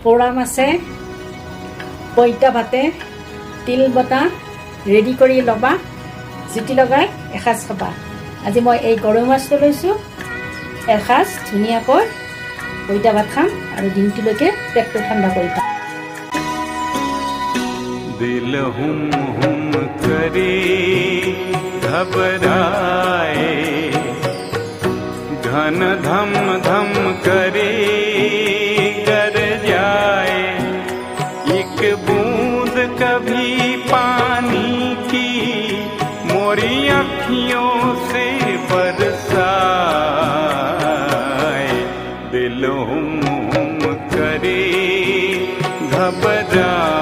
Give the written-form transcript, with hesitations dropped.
পোৰা মাছে পইতা ভাতে তিল বটা ৰেডি কৰি ল'বা, জুতি লগাই এসাঁজ খাবা। আজি মই এই গৰৈ মাছটো লৈছোঁ, এসাঁজ ধুনীয়াকৈ পইতা ভাত খাম আৰু দিনটোলৈকে পেটটো ঠাণ্ডা কৰি খাম। दिल हुम हुम करे घबराए, घन धम धम करे कर जाए, एक बूंद कभी पानी की मोरी अखियों से बरसाए। दिल हुम हुम करे घबराए,